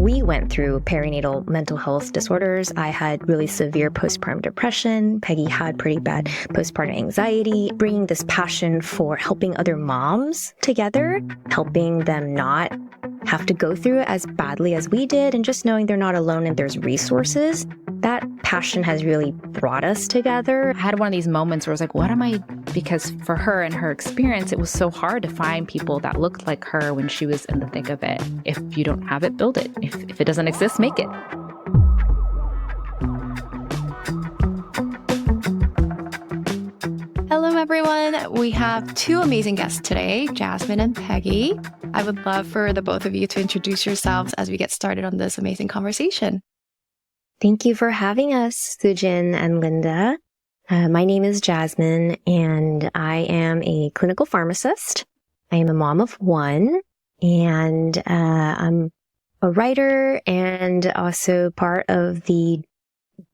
We went through perinatal mental health disorders. I had really severe postpartum depression. Peggy had pretty bad postpartum anxiety. Bringing this passion for helping other moms together, helping them not have to go through it as badly as we did, and just knowing they're not alone and there's resources. That passion has really brought us together. I had one of these moments where I was like, what am I? Because for her and her experience, it was so hard to find people that looked like her when she was in the thick of it. If you don't have it, build it. If it doesn't exist, make it. Hello, everyone. We have two amazing guests today, Jasmine and Peggy. I would love for the both of you to introduce yourselves as we get started on this amazing conversation. Thank you for having us, Soo Jin and Linda. My name is Jasmine, and I am a clinical pharmacist. I am a mom of one, and I'm a writer and also part of the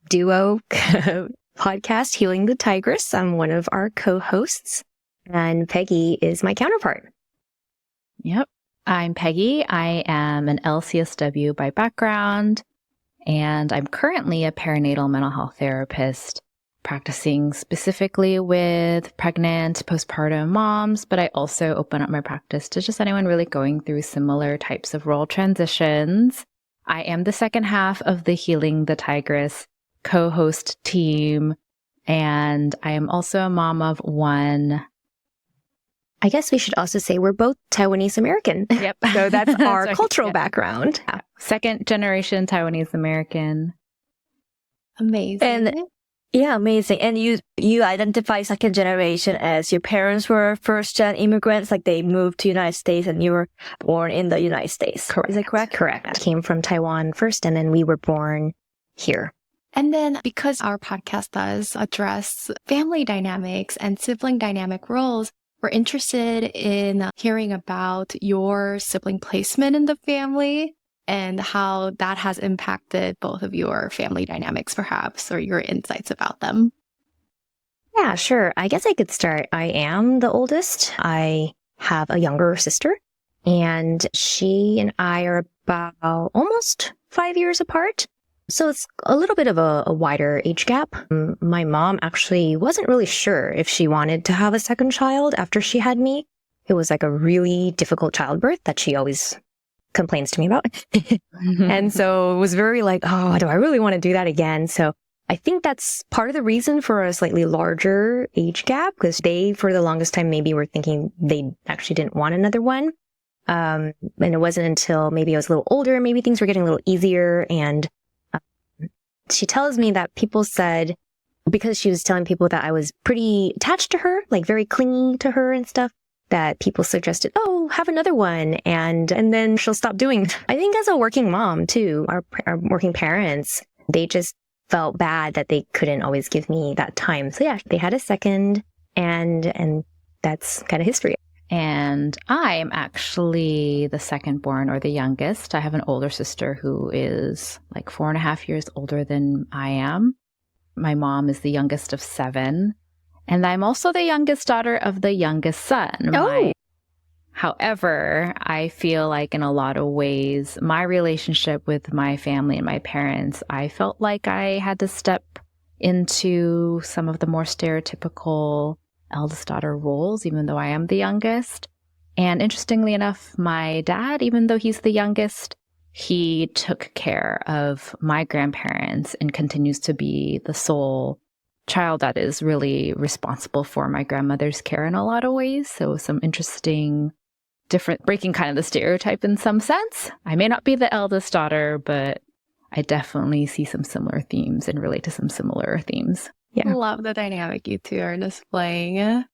duo podcast, Healing the Tigress. I'm one of our co-hosts, and Peggy is my counterpart. Yep. I'm Peggy. I am an LCSW by background, and I'm currently a perinatal mental health therapist, practicing specifically with pregnant, postpartum moms, but I also open up my practice to just anyone really going through similar types of role transitions. I am the second half of the Healing the Tigress co-host team, and I am also a mom of one. I guess we should also say we're both Taiwanese American. Yep. So that's our right. cultural background. Yeah. Second generation Taiwanese American. Amazing. And yeah, amazing. And you identify second generation as your parents were first gen immigrants, like they moved to United States and you were born in the United States. Correct. Is that correct? Correct. Came from Taiwan first, and then we were born here. And then because our podcast does address family dynamics and sibling dynamic roles, we're interested in hearing about your sibling placement in the family and how that has impacted both of your family dynamics, perhaps, or your insights about them. Yeah, sure. I guess I could start. I am the oldest. I have a younger sister, and she and I are about almost 5 years apart. So it's a little bit of a wider age gap. My mom actually wasn't really sure if she wanted to have a second child after she had me. It was like a really difficult childbirth that she always complains to me about. And so it was very like, oh, do I really want to do that again? So I think that's part of the reason for a slightly larger age gap, because they, for the longest time, maybe were thinking they actually didn't want another one. And it wasn't until maybe I was a little older, maybe things were getting a little easier, and she tells me that people said, because she was telling people that I was pretty attached to her, like very clingy to her and stuff, that people suggested, oh, have another one. And then she'll stop doing. I think as a working mom too, our working parents, they just felt bad that they couldn't always give me that time. So yeah, they had a second, and that's kind of history. And I am actually the second born, or the youngest. I have an older sister who is like 4.5 years older than I am. My mom is the youngest of 7. And I'm also the youngest daughter of the youngest son. Oh. However, I feel like in a lot of ways, my relationship with my family and my parents, I felt like I had to step into some of the more stereotypical eldest daughter roles, even though I am the youngest. And interestingly enough, my dad, even though he's the youngest, he took care of my grandparents and continues to be the sole child that is really responsible for my grandmother's care in a lot of ways. So some interesting, different, breaking kind of the stereotype in some sense. I may not be the eldest daughter, but I definitely see some similar themes and relate to some similar themes. Yeah. Love the dynamic you two are displaying.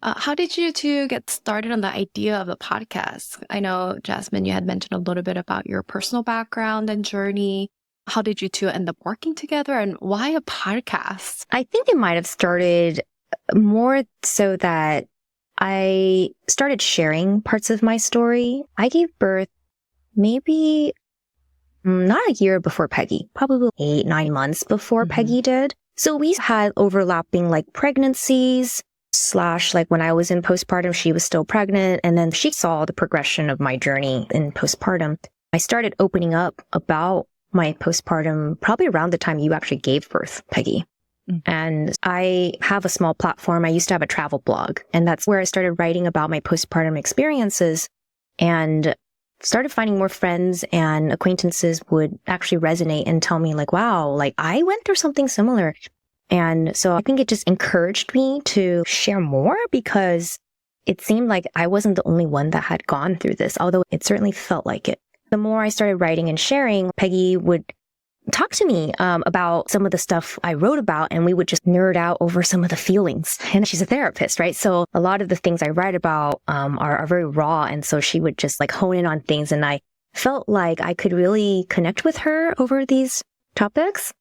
How did you two get started on the idea of the podcast? I know, Jasmine, you had mentioned a little bit about your personal background and journey. How did you two end up working together, and why a podcast? I think it might have started more so that I started sharing parts of my story. I gave birth maybe not a year before Peggy, probably 8-9 months before Peggy did. So we had overlapping like pregnancies / like when I was in postpartum, she was still pregnant. And then she saw the progression of my journey in postpartum. I started opening up about my postpartum probably around the time you actually gave birth, Peggy. And I have a small platform. I used to have a travel blog, and that's where I started writing about my postpartum experiences and started finding more friends and acquaintances would actually resonate and tell me like, wow, like I went through something similar. And so I think it just encouraged me to share more because it seemed like I wasn't the only one that had gone through this, although it certainly felt like it. The more I started writing and sharing, Peggy would talk to me about some of the stuff I wrote about, and we would just nerd out over some of the feelings. And she's a therapist, right? So a lot of the things I write about are very raw. And so she would just like hone in on things. And I felt like I could really connect with her over these topics,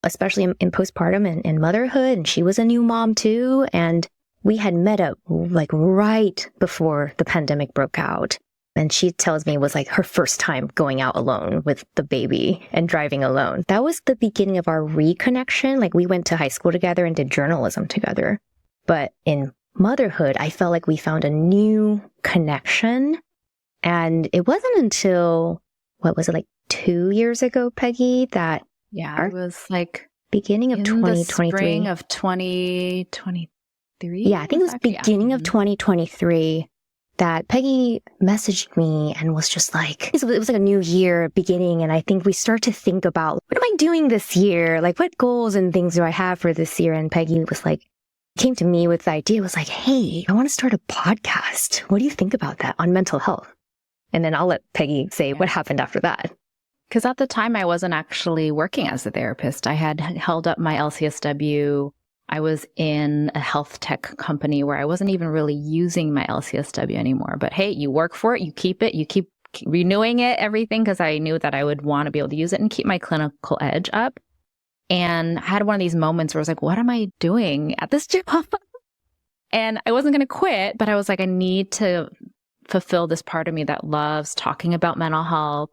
especially in postpartum and motherhood. And she was a new mom too. And we had met up like right before the pandemic broke out. And she tells me it was like her first time going out alone with the baby and driving alone. That was the beginning of our reconnection. Like we went to high school together and did journalism together. But in motherhood, I felt like we found a new connection. And it wasn't until, what was it, like 2 years ago, Peggy, that it was like beginning of 2023. Spring of 2023. Yeah, I think it was beginning of 2023. That Peggy messaged me and was just like, it was like a new year beginning. And I think we start to think about, what am I doing this year? Like, what goals and things do I have for this year? And Peggy was like, came to me with the idea, was like, hey, I want to start a podcast. What do you think about that on mental health? And then I'll let Peggy say what happened after that. Because at the time, I wasn't actually working as a therapist. I had held up my LCSW. I was in a health tech company where I wasn't even really using my LCSW anymore. But hey, you work for it, you keep it, you keep renewing it, everything, because I knew that I would want to be able to use it and keep my clinical edge up. And I had one of these moments where I was like, what am I doing at this job? And I wasn't going to quit, but I was like, I need to fulfill this part of me that loves talking about mental health.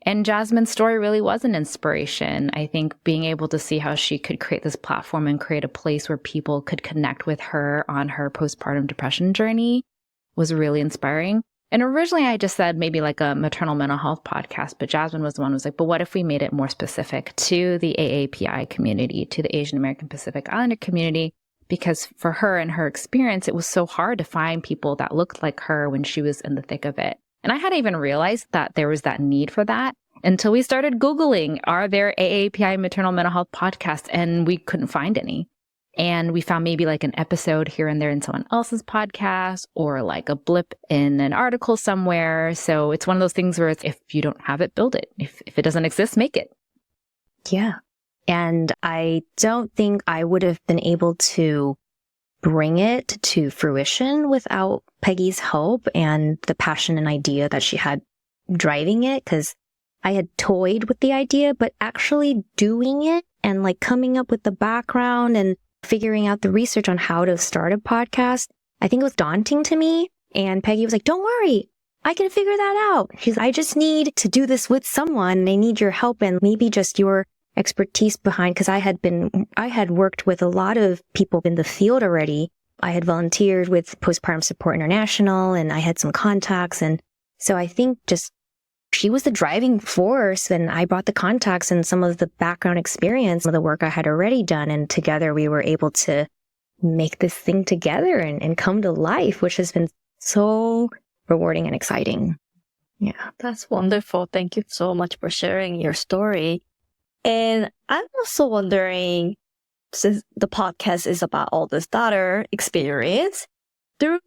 And Jasmine's story really was an inspiration. I think being able to see how she could create this platform and create a place where people could connect with her on her postpartum depression journey was really inspiring. And originally I just said maybe like a maternal mental health podcast, but Jasmine was the one who was like, but what if we made it more specific to the AAPI community, to the Asian American Pacific Islander community? Because for her and her experience, it was so hard to find people that looked like her when she was in the thick of it. And I hadn't even realized that there was that need for that until we started Googling, are there AAPI maternal mental health podcasts? And we couldn't find any. And we found maybe like an episode here and there in someone else's podcast or like a blip in an article somewhere. So it's one of those things where it's, if you don't have it, build it. If it doesn't exist, make it. Yeah. And I don't think I would have been able to bring it to fruition without Peggy's help and the passion and idea that she had driving it, because I had toyed with the idea, but actually doing it and like coming up with the background and figuring out the research on how to start a podcast, I think it was daunting to me. And Peggy was like, don't worry, I can figure that out. She's, I just need to do this with someone. And I need your help and maybe just your expertise behind, because I had worked with a lot of people in the field already. I had volunteered with Postpartum Support International and I had some contacts. And so I think just she was the driving force, and I brought the contacts and some of the background experience of the work I had already done. And together we were able to make this thing together and come to life, which has been so rewarding and exciting. Yeah. That's wonderful. Thank you so much for sharing your story. And I'm also wondering, since the podcast is about oldest daughter experience, through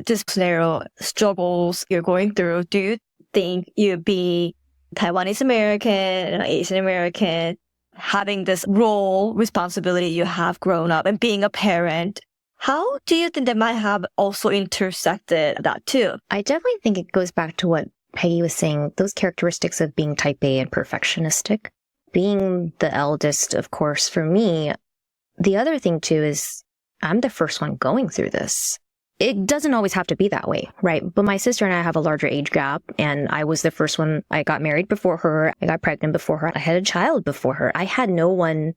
this scenario, struggles you're going through, do you think you be Taiwanese American and Asian American, having this role, responsibility you have grown up and being a parent, how do you think that might have also intersected that too? I definitely think it goes back to what Peggy was saying, those characteristics of being type A and perfectionistic. Being the eldest, of course, for me, the other thing too is I'm the first one going through this. It doesn't always have to be that way, right? But my sister and I have a larger age gap, and I was the first one. I got married before her. I got pregnant before her. I had a child before her. I had no one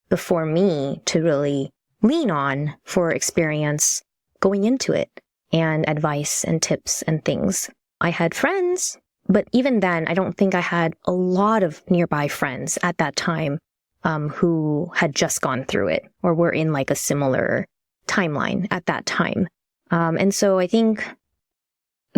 before me to really lean on for experience going into it and advice and tips and things. I had friends, But even then, I don't think I had a lot of nearby friends at that time who had just gone through it or were in like a similar timeline at that time. And so I think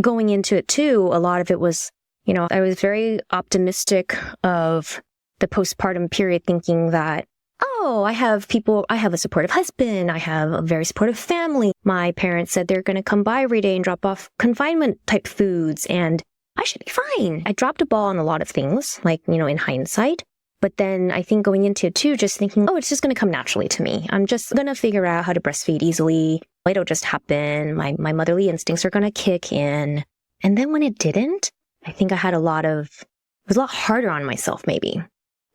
going into it too, a lot of it was, I was very optimistic of the postpartum period, thinking that, oh, I have a supportive husband. I have a very supportive family. My parents said they're going to come by every day and drop off confinement type foods, and I should be fine. I dropped a ball on a lot of things, like, in hindsight. But then I think going into it too, just thinking, oh, it's just going to come naturally to me. I'm just going to figure out how to breastfeed easily. It'll just happen. My motherly instincts are going to kick in. And then when it didn't, I think it was a lot harder on myself maybe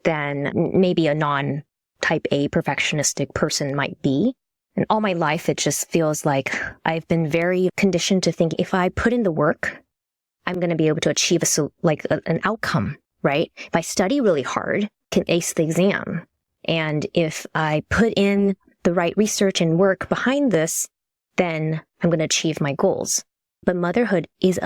than maybe a non-type A perfectionistic person might be. And all my life, it just feels like I've been very conditioned to think if I put in the work, I'm going to be able to achieve an outcome, right? If I study really hard, can ace the exam. And if I put in the right research and work behind this, then I'm going to achieve my goals. But motherhood is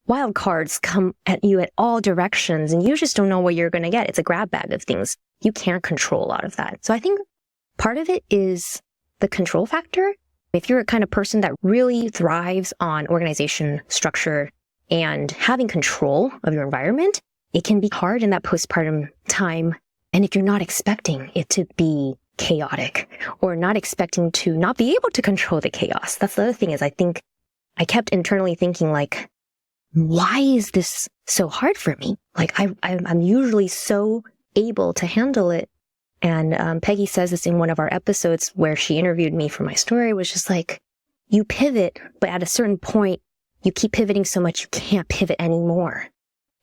wild cards come at you at all directions, and you just don't know what you're going to get. It's a grab bag of things. You can't control a lot of that. So I think part of it is the control factor. If you're a kind of person that really thrives on organization, structure, and having control of your environment, it can be hard in that postpartum time. And if you're not expecting it to be chaotic or not expecting to not be able to control the chaos, that's the other thing is I think I kept internally thinking like, why is this so hard for me? Like I'm usually so able to handle it. And Peggy says this in one of our episodes where she interviewed me for my story, was just like, you pivot, but at a certain point, you keep pivoting so much you can't pivot anymore.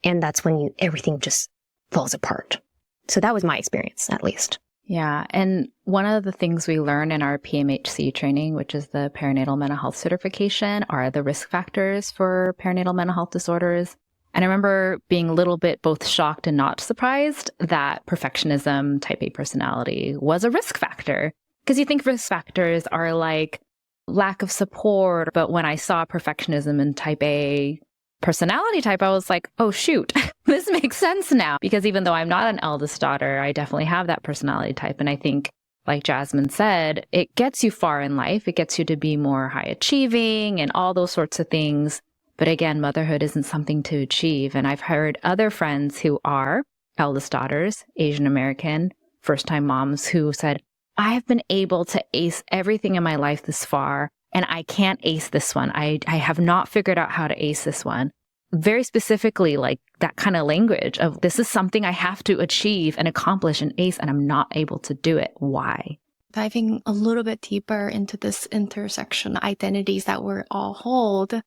And that's when everything just falls apart. So that was my experience, at least. Yeah. And one of the things we learn in our PMHC training, which is the perinatal mental health certification, are the risk factors for perinatal mental health disorders. And I remember being a little bit both shocked and not surprised that perfectionism, type A personality, was a risk factor. Because you think risk factors are like lack of support. But when I saw perfectionism and type A personality type, I was like, oh, shoot, this makes sense now. Because even though I'm not an eldest daughter, I definitely have that personality type. And I think, like Jasmine said, it gets you far in life. It gets you to be more high achieving and all those sorts of things. But again, motherhood isn't something to achieve. And I've heard other friends who are eldest daughters, Asian American, first-time moms who said, I have been able to ace everything in my life this far, and I can't ace this one. I have not figured out how to ace this one. Very specifically, like that kind of language of this is something I have to achieve and accomplish and ace, and I'm not able to do it. Why? Diving a little bit deeper into this intersection identities that we all hold,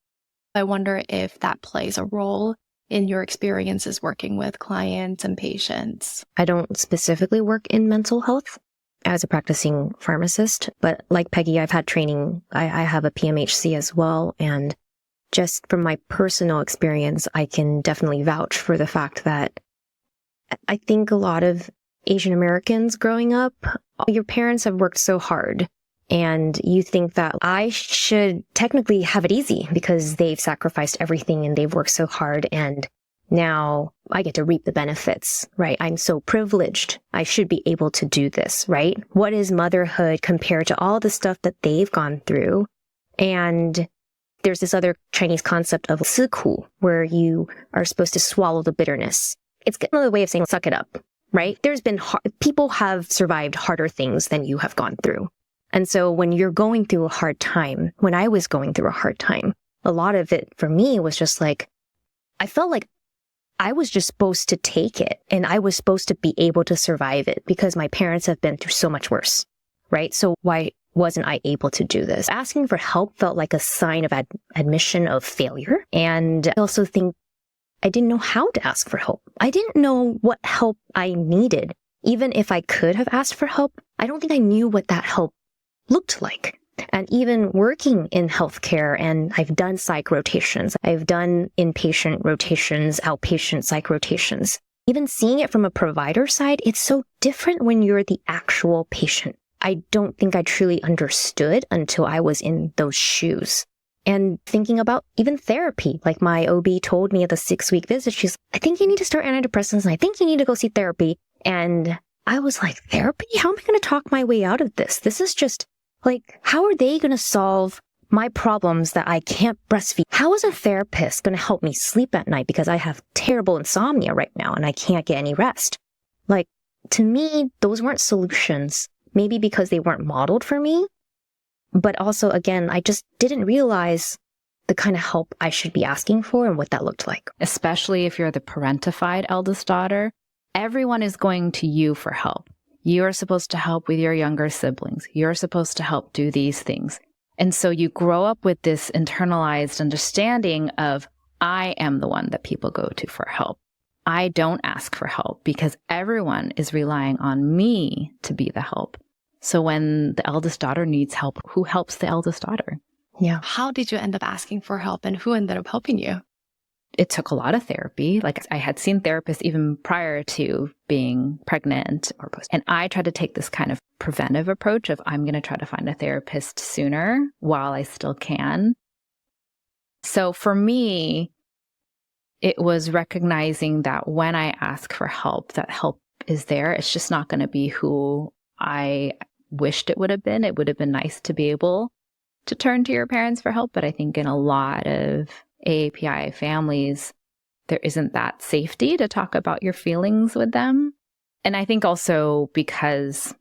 I wonder if that plays a role in your experiences working with clients and patients. I don't specifically work in mental health as a practicing pharmacist, but like Peggy, I've had training. I have a PMHC as well. And just from my personal experience, I can definitely vouch for the fact that I think a lot of Asian Americans growing up, your parents have worked so hard. And you think that I should technically have it easy because they've sacrificed everything and they've worked so hard. And now I get to reap the benefits, right? I'm so privileged. I should be able to do this, right? What is motherhood compared to all the stuff that they've gone through? And there's this other Chinese concept of 吃苦, where you are supposed to swallow the bitterness. It's another way of saying suck it up, right? People have survived harder things than you have gone through. And so when you're going through a hard time, when I was going through a hard time, a lot of it for me was just like, I felt like I was just supposed to take it and I was supposed to be able to survive it because my parents have been through so much worse, right? So why wasn't I able to do this? Asking for help felt like a sign of admission of failure. And I also think I didn't know how to ask for help. I didn't know what help I needed. Even if I could have asked for help, I don't think I knew what that help looked like. And even working in healthcare, and I've done psych rotations, I've done inpatient rotations, outpatient psych rotations. Even seeing it from a provider side, it's so different when you're the actual patient. I don't think I truly understood until I was in those shoes. And thinking about even therapy, like my OB told me at the 6-week visit, she's, I think you need to start antidepressants and I think you need to go see therapy. And I was like, therapy? How am I going to talk my way out of this? This is just like, how are they going to solve my problems that I can't breastfeed? How is a therapist going to help me sleep at night because I have terrible insomnia right now and I can't get any rest? Like, to me, those weren't solutions, maybe because they weren't modeled for me. But also, again, I just didn't realize the kind of help I should be asking for and what that looked like. Especially if you're the parentified eldest daughter, everyone is going to you for help. You are supposed to help with your younger siblings. You're supposed to help do these things. And so you grow up with this internalized understanding of, I am the one that people go to for help. I don't ask for help because everyone is relying on me to be the help. So when the eldest daughter needs help, who helps the eldest daughter? Yeah. How did you end up asking for help and who ended up helping you? It took a lot of therapy. Like I had seen therapists even prior to being pregnant or post. And I tried to take this kind of preventive approach of I'm going to try to find a therapist sooner while I still can. So for me, it was recognizing that when I ask for help, that help is there. It's just not going to be who I wished it would have been. It would have been nice to be able to turn to your parents for help. But I think in a lot of AAPI families, there isn't that safety to talk about your feelings with them. And I think also because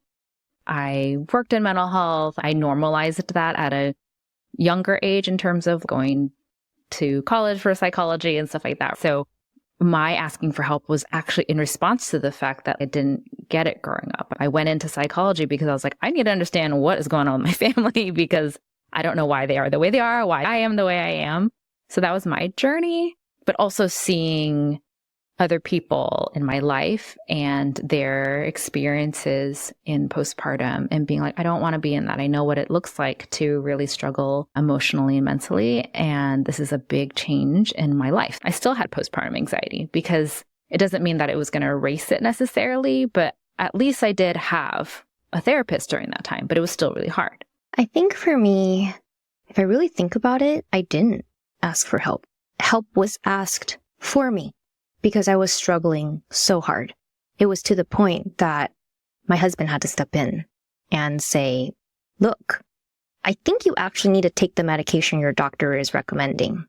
I worked in mental health, I normalized that at a younger age in terms of going to college for psychology and stuff like that. So my asking for help was actually in response to the fact that I didn't get it growing up. I went into psychology because I was like, I need to understand what is going on with my family because I don't know why they are the way they are, why I am the way I am. So that was my journey, but also seeing other people in my life and their experiences in postpartum and being like, I don't want to be in that. I know what it looks like to really struggle emotionally and mentally. And this is a big change in my life. I still had postpartum anxiety because it doesn't mean that it was going to erase it necessarily, but at least I did have a therapist during that time, but it was still really hard. I think for me, if I really think about it, I didn't ask for help. Help was asked for me because I was struggling so hard. It was to the point that my husband had to step in and say, look, I think you actually need to take the medication your doctor is recommending.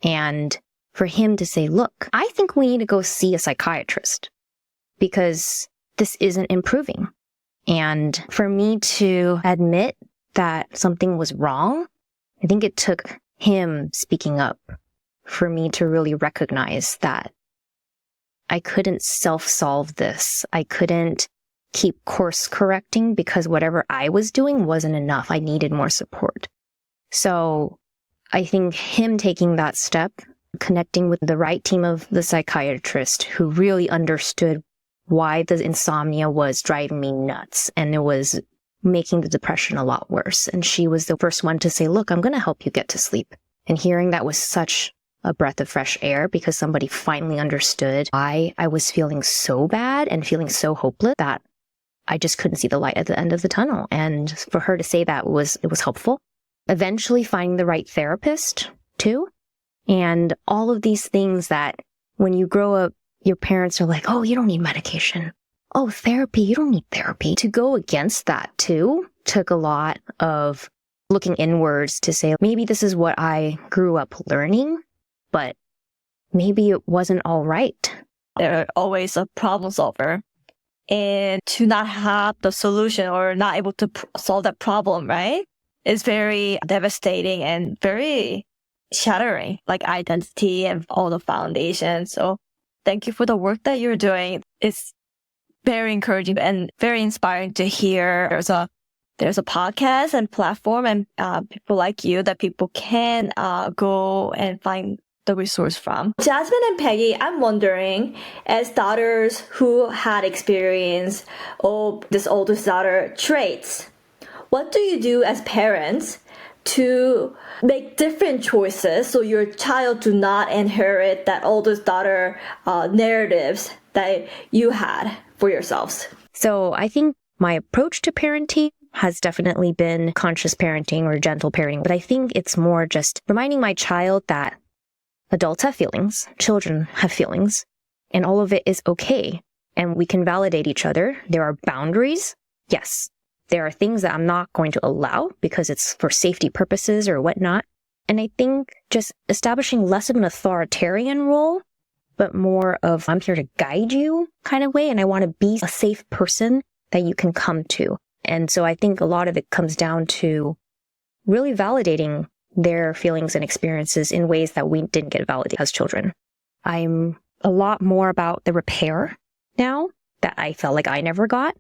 And for him to say, look, I think we need to go see a psychiatrist because this isn't improving. And for me to admit that something was wrong, I think it took him speaking up for me to really recognize that I couldn't self-solve this. I couldn't keep course correcting because whatever I was doing wasn't enough. I needed more support. So I think him taking that step, connecting with the right team of the psychiatrist who really understood why the insomnia was driving me nuts and it was making the depression a lot worse. And she was the first one to say, look, I'm going to help you get to sleep. And hearing that was such a breath of fresh air because somebody finally understood why I was feeling so bad and feeling so hopeless that I just couldn't see the light at the end of the tunnel. And for her to say that it was helpful. Eventually finding the right therapist too. And all of these things that when you grow up, your parents are like, oh, you don't need medication. Oh, therapy, you don't need therapy. To go against that too took a lot of looking inwards to say, maybe this is what I grew up learning, but maybe it wasn't all right. They're always a problem solver. And to not have the solution or not able to solve that problem, right, is very devastating and very shattering, like identity and all the foundations. So thank you for the work that you're doing. It's very encouraging and very inspiring to hear. There's a podcast and platform and people like you that people can go and find the resource from. Jasmine and Peggy, I'm wondering, as daughters who had experienced this oldest daughter traits, what do you do as parents to make different choices so your child do not inherit that oldest daughter narratives that you had for yourselves? So I think my approach to parenting has definitely been conscious parenting or gentle parenting, but I think it's more just reminding my child that adults have feelings, children have feelings, and all of it is okay. And we can validate each other. There are boundaries. Yes, there are things that I'm not going to allow because it's for safety purposes or whatnot. And I think just establishing less of an authoritarian role, but more of I'm here to guide you kind of way. And I want to be a safe person that you can come to. And so I think a lot of it comes down to really validating their feelings and experiences in ways that we didn't get validated as children. I'm a lot more about the repair now that I felt like I never got,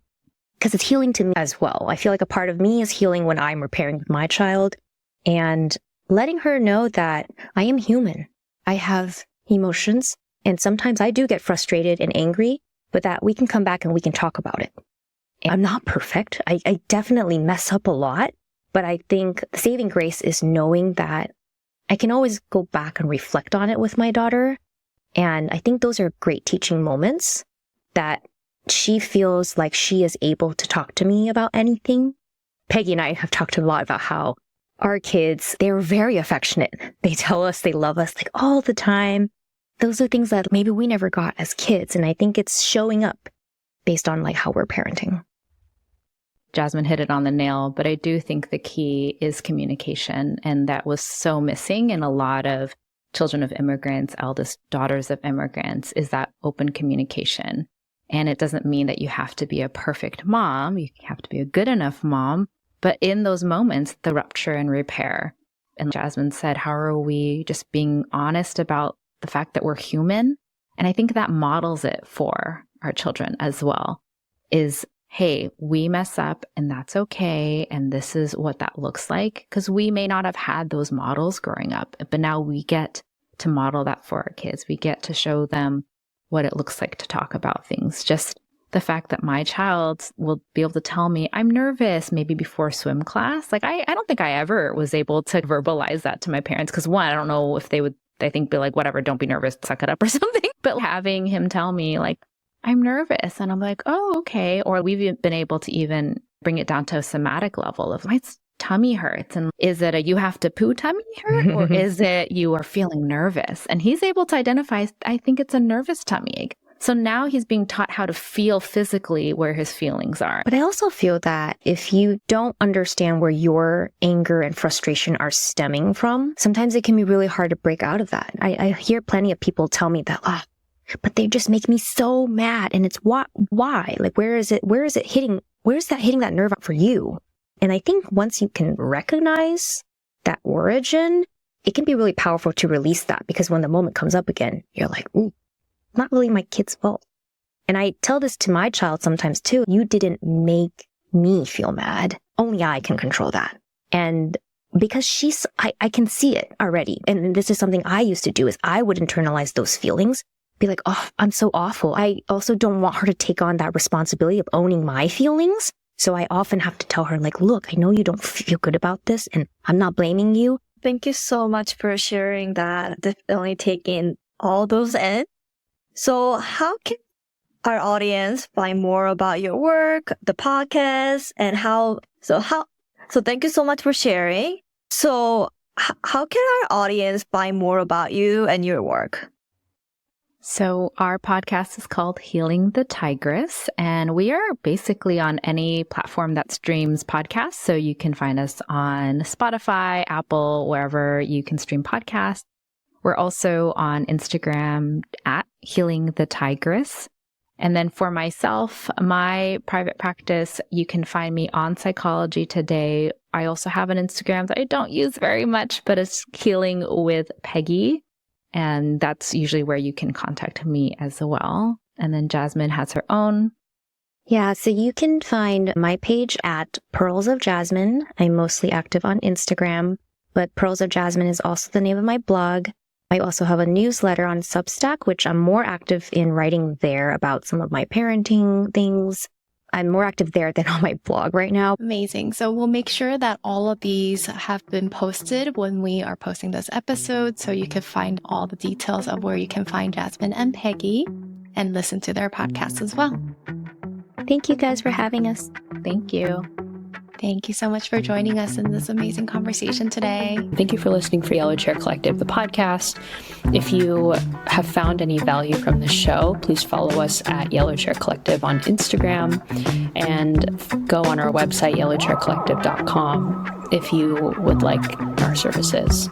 because it's healing to me as well. I feel like a part of me is healing when I'm repairing with my child and letting her know that I am human. I have emotions, and sometimes I do get frustrated and angry, but that we can come back and we can talk about it. And I'm not perfect. I definitely mess up a lot, but I think the saving grace is knowing that I can always go back and reflect on it with my daughter. And I think those are great teaching moments that she feels like she is able to talk to me about anything. Peggy and I have talked a lot about how our kids, they're very affectionate. They tell us they love us like all the time. Those are things that maybe we never got as kids. And I think it's showing up based on like how we're parenting. Jasmine hit it on the nail, but I do think the key is communication. And that was so missing in a lot of children of immigrants, eldest daughters of immigrants, is that open communication. And it doesn't mean that you have to be a perfect mom. You have to be a good enough mom. But in those moments, the rupture and repair. And Jasmine said, how are we just being honest about the fact that we're human? And I think that models it for our children as well, is, hey, we mess up and that's okay. And this is what that looks like. Because we may not have had those models growing up, but now we get to model that for our kids. We get to show them what it looks like to talk about things. Just the fact that my child will be able to tell me, I'm nervous, maybe before swim class. Like, I don't think I ever was able to verbalize that to my parents. Because one, I don't know if they would, I think, be like, whatever, don't be nervous, suck it up or something. But having him tell me, like, I'm nervous. And I'm like, oh, okay. Or we've been able to even bring it down to a somatic level of my tummy hurts. And is it a you have to poo tummy hurt? Or is it you are feeling nervous? And he's able to identify, I think it's a nervous tummy ache. So now he's being taught how to feel physically where his feelings are. But I also feel that if you don't understand where your anger and frustration are stemming from, sometimes it can be really hard to break out of that. I hear plenty of people tell me that, but they just make me so mad. And it's why? Like, where is that hitting that nerve for you? And I think once you can recognize that origin, it can be really powerful to release that, because when the moment comes up again, you're like, ooh, not really my kid's fault. And I tell this to my child sometimes too. You didn't make me feel mad. Only I can control that. And because I can see it already. And this is something I used to do, is I would internalize those feelings, be like, oh, I'm so awful. I also don't want her to take on that responsibility of owning my feelings. So I often have to tell her, like, look, I know you don't feel good about this, and I'm not blaming you. Thank you so much for sharing that. Definitely taking all those in. So how can our audience find more about your work, the podcast, and so thank you so much for sharing. So how can our audience find more about you and your work? So our podcast is called Healing the Tigress, and we are basically on any platform that streams podcasts. So you can find us on Spotify, Apple, wherever you can stream podcasts. We're also on Instagram at Healing the Tigress. And then for myself, my private practice, you can find me on Psychology Today. I also have an Instagram that I don't use very much, but it's Healing with Peggy. And that's usually where you can contact me as well. And then Jasmine has her own. Yeah, so you can find my page at Pearls of Jasmine. I'm mostly active on Instagram, but Pearls of Jasmine is also the name of my blog. I also have a newsletter on Substack, which I'm more active in writing there about some of my parenting things. I'm more active there than on my blog right now. Amazing. So we'll make sure that all of these have been posted when we are posting this episode, so you can find all the details of where you can find Jasmine and Peggy and listen to their podcast as well. Thank you guys for having us. Thank you. Thank you so much for joining us in this amazing conversation today. Thank you for listening for Yellow Chair Collective, the podcast. If you have found any value from this show, please follow us at Yellow Chair Collective on Instagram and go on our website, yellowchaircollective.com, if you would like our services.